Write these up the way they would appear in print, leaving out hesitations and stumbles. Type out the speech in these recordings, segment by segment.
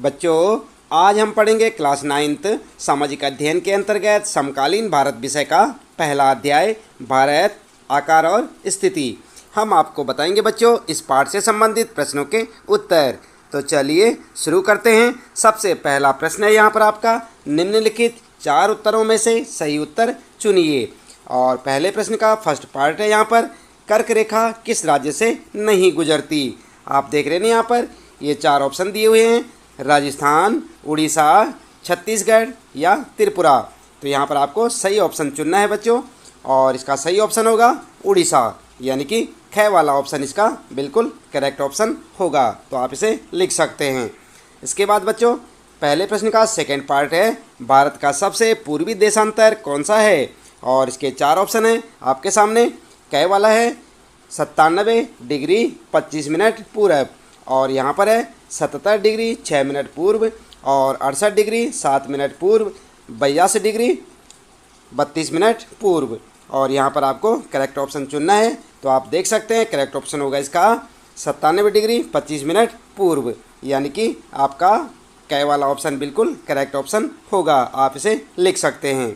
बच्चों, आज हम पढ़ेंगे क्लास 9th सामाजिक अध्ययन के अंतर्गत समकालीन भारत विषय का पहला अध्याय भारत आकार और स्थिति। हम आपको बताएंगे बच्चों इस पाठ से संबंधित प्रश्नों के उत्तर। तो चलिए शुरू करते हैं। सबसे पहला प्रश्न है यहाँ पर आपका, निम्नलिखित 4 उत्तरों में से सही उत्तर चुनिए। और पहले प्रश्न का फर्स्ट पार्ट है यहाँ पर, कर्क रेखा किस राज्य से नहीं गुजरती। आप देख रहे हैं यहाँ पर ये 4 ऑप्शन दिए हुए हैं, राजस्थान, उड़ीसा, छत्तीसगढ़ या त्रिपुरा। तो यहाँ पर आपको सही ऑप्शन चुनना है बच्चों, और इसका सही ऑप्शन होगा उड़ीसा, यानी कि ख वाला ऑप्शन इसका बिल्कुल करेक्ट ऑप्शन होगा। तो आप इसे लिख सकते हैं। इसके बाद बच्चों पहले प्रश्न का सेकंड पार्ट है, भारत का सबसे पूर्वी देशांतर कौन सा है। और इसके 4 ऑप्शन हैं आपके सामने। क वाला है 97 डिग्री 25 मिनट पूरब, और यहाँ पर है 77 डिग्री 6 मिनट पूर्व, और 68 डिग्री 7 मिनट पूर्व, 82 डिग्री 32 मिनट पूर्व। और यहाँ पर आपको करेक्ट ऑप्शन चुनना है। तो आप देख सकते हैं करेक्ट ऑप्शन होगा इसका 97 डिग्री 25 मिनट पूर्व, यानी कि आपका क वाला ऑप्शन बिल्कुल करेक्ट ऑप्शन होगा। आप इसे लिख सकते हैं।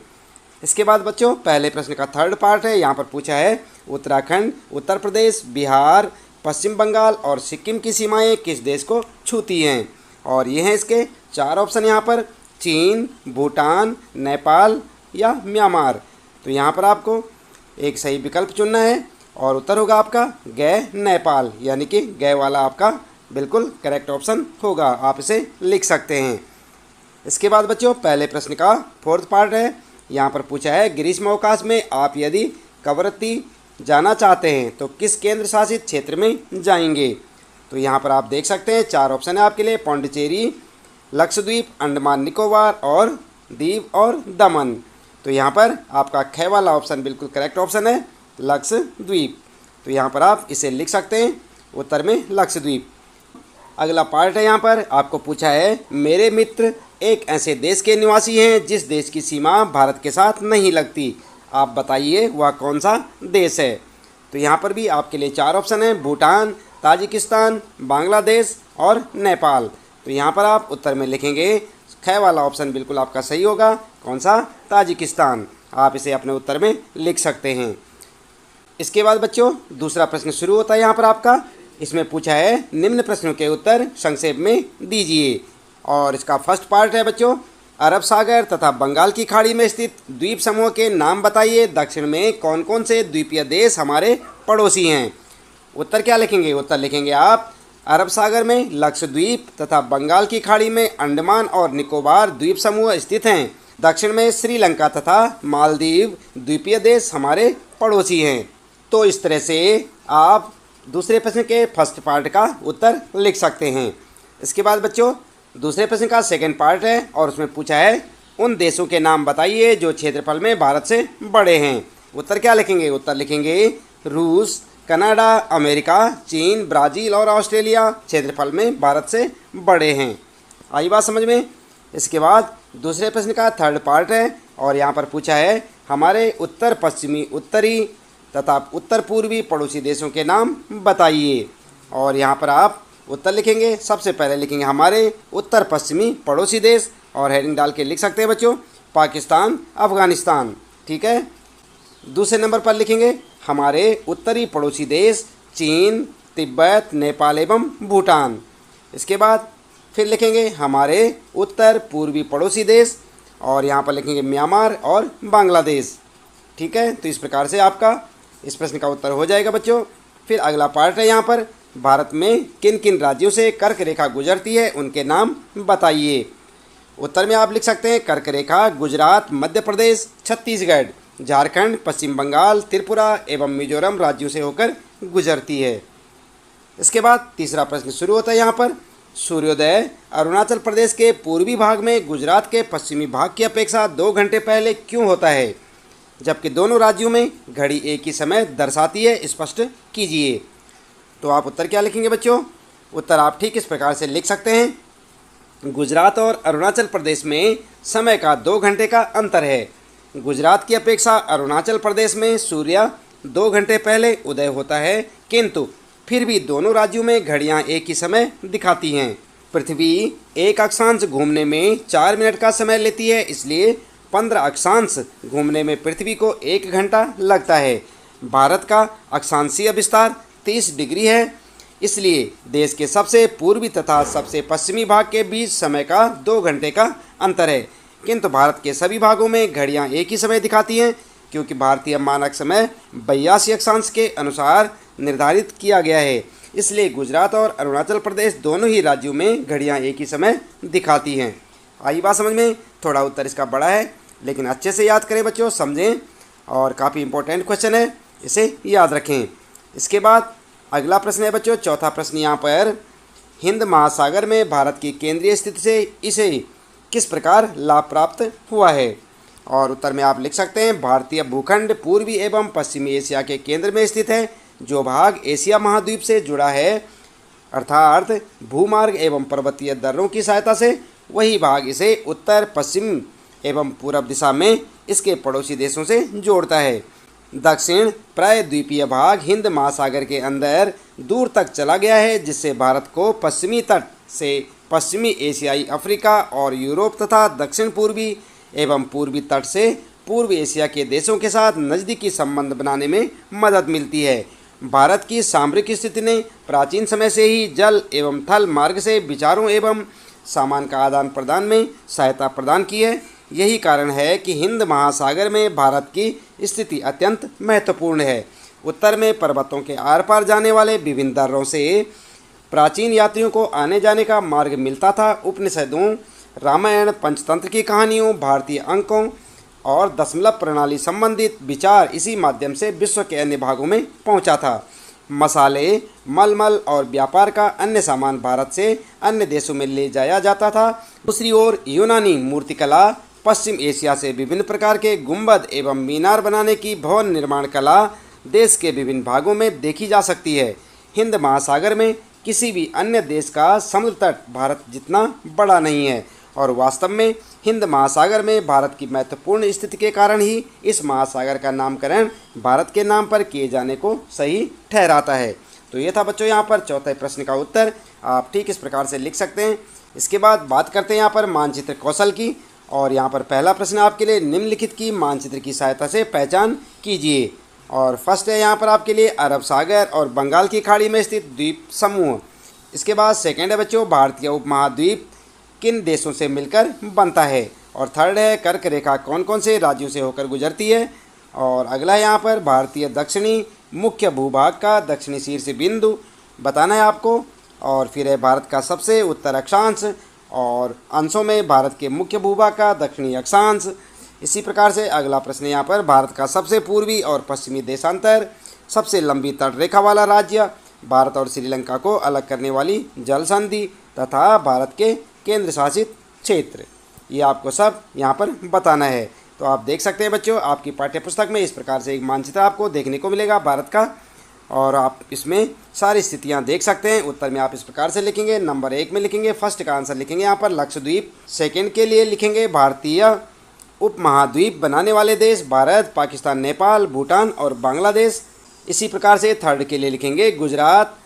इसके बाद बच्चों पहले प्रश्न का थर्ड पार्ट है, यहाँ पर पूछा है उत्तराखंड, उत्तर प्रदेश, बिहार, पश्चिम बंगाल और सिक्किम की सीमाएं किस देश को छूती हैं। और ये हैं इसके 4 ऑप्शन यहाँ पर, चीन, भूटान, नेपाल या म्यांमार। तो यहाँ पर आपको एक सही विकल्प चुनना है, और उत्तर होगा आपका ग नेपाल, यानी कि ग वाला आपका बिल्कुल करेक्ट ऑप्शन होगा। आप इसे लिख सकते हैं। इसके बाद बच्चों पहले प्रश्न का फोर्थ पार्ट है, यहाँ पर पूछा है ग्रीष्म अवकाश में आप यदि कवरत्ती जाना चाहते हैं तो किस केंद्र शासित क्षेत्र में जाएंगे। तो यहाँ पर आप देख सकते हैं 4 ऑप्शन है आपके लिए, पौंडीचेरी, लक्षद्वीप, अंडमान निकोबार और दीव और दमन। तो यहाँ पर आपका ख वाला ऑप्शन बिल्कुल करेक्ट ऑप्शन है, लक्षद्वीप। तो यहाँ पर आप इसे लिख सकते हैं उत्तर में लक्षद्वीप। अगला पार्ट है, यहाँ पर आपको पूछा है मेरे मित्र एक ऐसे देश के निवासी हैं जिस देश की सीमा भारत के साथ नहीं लगती। आप बताइए वह कौन सा देश है। तो यहाँ पर भी आपके लिए 4 ऑप्शन हैं, भूटान, ताजिकिस्तान, बांग्लादेश और नेपाल। तो यहाँ पर आप उत्तर में लिखेंगे ख वाला ऑप्शन बिल्कुल आपका सही होगा, कौन सा, ताजिकिस्तान। आप इसे अपने उत्तर में लिख सकते हैं। इसके बाद बच्चों दूसरा प्रश्न शुरू होता है यहाँ पर आपका। इसमें पूछा है निम्न प्रश्नों के उत्तर संक्षेप में दीजिए। और इसका फर्स्ट पार्ट है बच्चों, अरब सागर तथा बंगाल की खाड़ी में स्थित द्वीप समूह के नाम बताइए। दक्षिण में कौन कौन से द्वीपीय देश हमारे पड़ोसी हैं। उत्तर क्या लिखेंगे, उत्तर लिखेंगे आप अरब सागर में लक्षद्वीप तथा बंगाल की खाड़ी में अंडमान और निकोबार द्वीप समूह स्थित हैं। दक्षिण में श्रीलंका तथा मालदीव द्वीपीय देश हमारे पड़ोसी हैं। तो इस तरह से आप दूसरे प्रश्न के फर्स्ट पार्ट का उत्तर लिख सकते हैं। इसके बाद बच्चों दूसरे प्रश्न का सेकंड पार्ट है, और उसमें पूछा है उन देशों के नाम बताइए जो क्षेत्रफल में भारत से बड़े हैं। उत्तर क्या लिखेंगे, उत्तर लिखेंगे रूस, कनाडा, अमेरिका, चीन, ब्राज़ील और ऑस्ट्रेलिया क्षेत्रफल में भारत से बड़े हैं। आई बात समझ में। इसके बाद दूसरे प्रश्न का थर्ड पार्ट है, और यहाँ पर पूछा है हमारे उत्तर पश्चिमी, उत्तरी तथा उत्तर पूर्वी पड़ोसी देशों के नाम बताइए। और यहाँ पर आप उत्तर लिखेंगे, सबसे पहले लिखेंगे हमारे उत्तर पश्चिमी पड़ोसी देश, और हेडिंग डाल के लिख सकते हैं बच्चों पाकिस्तान, अफ़गानिस्तान। ठीक है। दूसरे नंबर पर लिखेंगे हमारे उत्तरी पड़ोसी देश चीन, तिब्बत, नेपाल एवं भूटान। इसके बाद फिर लिखेंगे हमारे उत्तर पूर्वी पड़ोसी देश, और यहाँ पर लिखेंगे म्यांमार और बांग्लादेश। ठीक है। तो इस प्रकार से आपका इस प्रश्न का उत्तर हो जाएगा बच्चों। फिर अगला पार्ट है यहाँ पर, भारत में किन किन राज्यों से कर्क रेखा गुजरती है उनके नाम बताइए। उत्तर में आप लिख सकते हैं कर्क रेखा गुजरात, मध्य प्रदेश, छत्तीसगढ़, झारखंड, पश्चिम बंगाल, त्रिपुरा एवं मिजोरम राज्यों से होकर गुजरती है। इसके बाद तीसरा प्रश्न शुरू होता है यहाँ पर, सूर्योदय अरुणाचल प्रदेश के पूर्वी भाग में गुजरात के पश्चिमी भाग की अपेक्षा 2 घंटे पहले क्यों होता है, जबकि दोनों राज्यों में घड़ी एक ही समय दर्शाती है, स्पष्ट कीजिए। तो आप उत्तर क्या लिखेंगे बच्चों, उत्तर आप ठीक इस प्रकार से लिख सकते हैं, गुजरात और अरुणाचल प्रदेश में समय का 2 घंटे का अंतर है। गुजरात की अपेक्षा अरुणाचल प्रदेश में सूर्य 2 घंटे पहले उदय होता है, किंतु फिर भी दोनों राज्यों में घड़ियां एक ही समय दिखाती हैं। पृथ्वी एक अक्षांश घूमने में 4 मिनट का समय लेती है, इसलिए 15 अक्षांश घूमने में पृथ्वी को 1 घंटा लगता है। भारत का अक्षांशीय विस्तार 30 डिग्री है, इसलिए देश के सबसे पूर्वी तथा सबसे पश्चिमी भाग के बीच समय का 2 घंटे का अंतर है। किंतु भारत के सभी भागों में घड़ियां एक ही समय दिखाती हैं, क्योंकि भारतीय मानक समय 82 अक्षांश के अनुसार निर्धारित किया गया है। इसलिए गुजरात और अरुणाचल प्रदेश दोनों ही राज्यों में घड़ियां एक ही समय दिखाती हैं। आई बात समझ में? थोड़ा उत्तर इसका बड़ा है, लेकिन अच्छे से याद करें बच्चों, समझें, और काफ़ी इंपॉर्टेंट क्वेश्चन है, इसे याद रखें। इसके बाद अगला प्रश्न है बच्चों, चौथा प्रश्न यहाँ पर, हिंद महासागर में भारत की केंद्रीय स्थिति से इसे किस प्रकार लाभ प्राप्त हुआ है? और उत्तर में आप लिख सकते हैं, भारतीय भूखंड पूर्वी एवं पश्चिमी एशिया के केंद्र में स्थित है। जो भाग एशिया महाद्वीप से जुड़ा है, अर्थात भूमार्ग एवं पर्वतीय दर्रों की सहायता से, वही भाग इसे उत्तर, पश्चिम एवं पूर्व दिशा में इसके पड़ोसी देशों से जोड़ता है। दक्षिण प्रायद्वीपीय भाग हिंद महासागर के अंदर दूर तक चला गया है, जिससे भारत को पश्चिमी तट से पश्चिमी एशियाई, अफ्रीका और यूरोप तथा दक्षिण पूर्वी एवं पूर्वी तट से पूर्व एशिया के देशों के साथ नज़दीकी संबंध बनाने में मदद मिलती है। भारत की सामरिक स्थिति ने प्राचीन समय से ही जल एवं थल मार्ग से विचारों एवं सामान का आदान प्रदान में सहायता प्रदान की है। यही कारण है कि हिंद महासागर में भारत की स्थिति अत्यंत महत्वपूर्ण है। उत्तर में पर्वतों के आर पार जाने वाले विभिन्न दर्रों से प्राचीन यात्रियों को आने जाने का मार्ग मिलता था। उपनिषदों, रामायण, पंचतंत्र की कहानियों, भारतीय अंकों और दशमलव प्रणाली संबंधित विचार इसी माध्यम से विश्व के अन्य भागों में पहुंचा था। मसाले, मलमल और व्यापार का अन्य सामान भारत से अन्य देशों में ले जाया जाता था। दूसरी ओर यूनानी मूर्तिकला, पश्चिम एशिया से विभिन्न प्रकार के गुंबद एवं मीनार बनाने की भवन निर्माण कला देश के विभिन्न भागों में देखी जा सकती है। हिंद महासागर में किसी भी अन्य देश का समुद्र तट भारत जितना बड़ा नहीं है, और वास्तव में हिंद महासागर में भारत की महत्वपूर्ण स्थिति के कारण ही इस महासागर का नामकरण भारत के नाम पर किए जाने को सही ठहराता है। तो ये था बच्चों यहाँ पर चौथे प्रश्न का उत्तर। आप ठीक इस प्रकार से लिख सकते हैं। इसके बाद बात करते हैं यहाँ पर मानचित्र कौशल की, और यहाँ पर पहला प्रश्न आपके लिए, निम्नलिखित की मानचित्र की सहायता से पहचान कीजिए। और फर्स्ट है यहाँ पर आपके लिए अरब सागर और बंगाल की खाड़ी में स्थित द्वीप समूह। इसके बाद सेकेंड है बच्चों, भारतीय उपमहाद्वीप किन देशों से मिलकर बनता है। और थर्ड है, कर्क रेखा कौन कौन से राज्यों से होकर गुजरती है। और अगला है यहाँ पर, भारतीय दक्षिणी मुख्य भूभाग का दक्षिणी शीर्ष बिंदु बताना है आपको। और फिर है, भारत का सबसे उत्तर अक्षांश और अंशों में भारत के मुख्य भूभाग का दक्षिणी अक्षांश। इसी प्रकार से अगला प्रश्न यहाँ पर, भारत का सबसे पूर्वी और पश्चिमी देशांतर, सबसे लंबी तट रेखा वाला राज्य, भारत और श्रीलंका को अलग करने वाली जल संधि तथा भारत के केंद्र शासित क्षेत्र। ये आपको सब यहाँ पर बताना है। तो आप देख सकते हैं बच्चों, आपकी पाठ्यपुस्तक में इस प्रकार से एक मानचित्र आपको देखने को मिलेगा भारत का, और आप इसमें सारी स्थितियाँ देख सकते हैं। उत्तर में आप इस प्रकार से लिखेंगे। नंबर 1 में लिखेंगे, फर्स्ट का आंसर लिखेंगे यहाँ पर लक्षद्वीप। सेकंड के लिए लिखेंगे भारतीय उपमहाद्वीप बनाने वाले देश, भारत, पाकिस्तान, नेपाल, भूटान और बांग्लादेश। इसी प्रकार से थर्ड के लिए लिखेंगे गुजरात,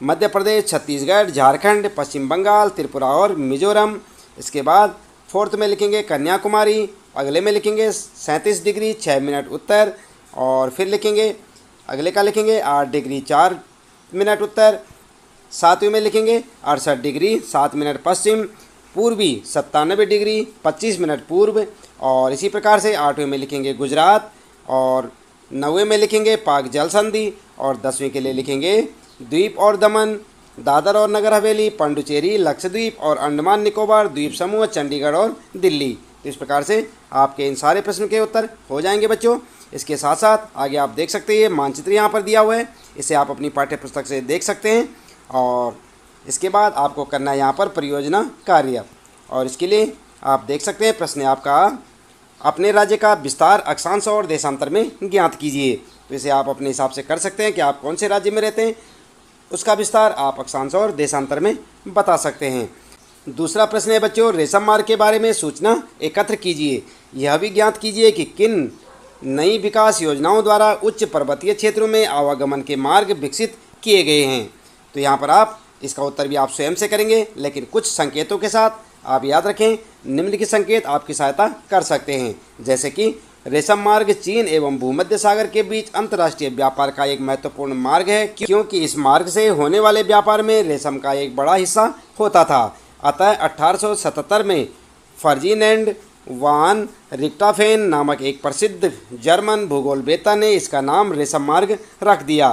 मध्य प्रदेश, छत्तीसगढ़, झारखंड, पश्चिम बंगाल, त्रिपुरा और मिजोरम। इसके बाद फोर्थ में लिखेंगे कन्याकुमारी। अगले में लिखेंगे 37 डिग्री 6 मिनट उत्तर। और फिर लिखेंगे, अगले का लिखेंगे 8 डिग्री 4 मिनट उत्तर। सातवें में लिखेंगे 68 डिग्री 7 मिनट पश्चिम। पूर्वी 97 डिग्री 25 मिनट पूर्व। और इसी प्रकार से 8वें में लिखेंगे गुजरात। और 9वें में लिखेंगे पाक जल संधि। और 10वें के लिए लिखेंगे द्वीप और दमन, दादर और नगर हवेली, पंडुचेरी, लक्षद्वीप और अंडमान निकोबार द्वीप समूह, चंडीगढ़ और दिल्ली। तो इस प्रकार से आपके इन सारे प्रश्नों के उत्तर हो जाएंगे बच्चों। इसके साथ साथ आगे आप देख सकते हैं मानचित्र यहाँ पर दिया हुआ है, इसे आप अपनी पाठ्यपुस्तक से देख सकते हैं। और इसके बाद आपको करना है यहाँ पर परियोजना कार्य, और इसके लिए आप देख सकते हैं प्रश्न आपका, अपने राज्य का विस्तार अक्षांश और देशांतर में ज्ञात कीजिए। तो इसे आप अपने हिसाब से कर सकते हैं कि आप कौन से राज्य में रहते हैं, उसका विस्तार आप अक्षांश और देशांतर में बता सकते हैं। दूसरा प्रश्न है बच्चों, रेशम मार्ग के बारे में सूचना एकत्र कीजिए। यह भी ज्ञात कीजिए कि किन नई विकास योजनाओं द्वारा उच्च पर्वतीय क्षेत्रों में आवागमन के मार्ग विकसित किए गए हैं। तो यहाँ पर आप इसका उत्तर भी आप स्वयं से करेंगे, लेकिन कुछ संकेतों के साथ। आप याद रखें, निम्नलिखित संकेत आपकी सहायता कर सकते हैं, जैसे कि रेशम मार्ग चीन एवं भूमध्य सागर के बीच अंतर्राष्ट्रीय व्यापार का एक महत्वपूर्ण मार्ग है, क्योंकि इस मार्ग से होने वाले व्यापार में रेशम का एक बड़ा हिस्सा होता था। अतः 1877 में फर्जिनेंड वान रिक्टाफेन नामक एक प्रसिद्ध जर्मन भूगोलवेत्ता ने इसका नाम रेशम मार्ग रख दिया।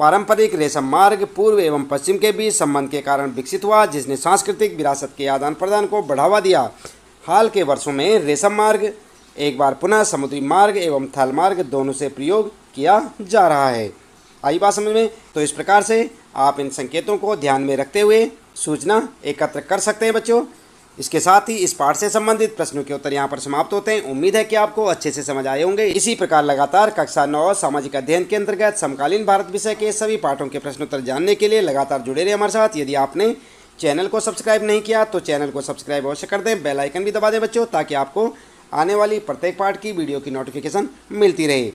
पारंपरिक रेशम मार्ग पूर्व एवं पश्चिम के बीच संबंध के कारण विकसित हुआ, जिसने सांस्कृतिक विरासत के आदान प्रदान को बढ़ावा दिया। हाल के वर्षों में रेशम मार्ग एक बार पुनः समुद्री मार्ग एवं थल मार्ग दोनों से प्रयोग किया जा रहा है। आई बात समझ में? तो इस प्रकार से आप इन संकेतों को ध्यान में रखते हुए सूचना एकत्र कर सकते हैं बच्चों। इसके साथ ही इस पाठ से संबंधित प्रश्नों के उत्तर यहाँ पर समाप्त होते हैं। उम्मीद है कि आपको अच्छे से समझ आए होंगे। इसी प्रकार लगातार कक्षा 9 सामाजिक अध्ययन के अंतर्गत समकालीन भारत विषय के सभी पाठों के प्रश्नोत्तर जानने के लिए लगातार जुड़े रहे हमारे साथ। यदि आपने चैनल को सब्सक्राइब नहीं किया तो चैनल को सब्सक्राइब अवश्य कर दें, बेल आइकन भी दबा दें बच्चों, ताकि आपको आने वाली प्रत्येक पाठ की वीडियो की नोटिफिकेशन मिलती रहे।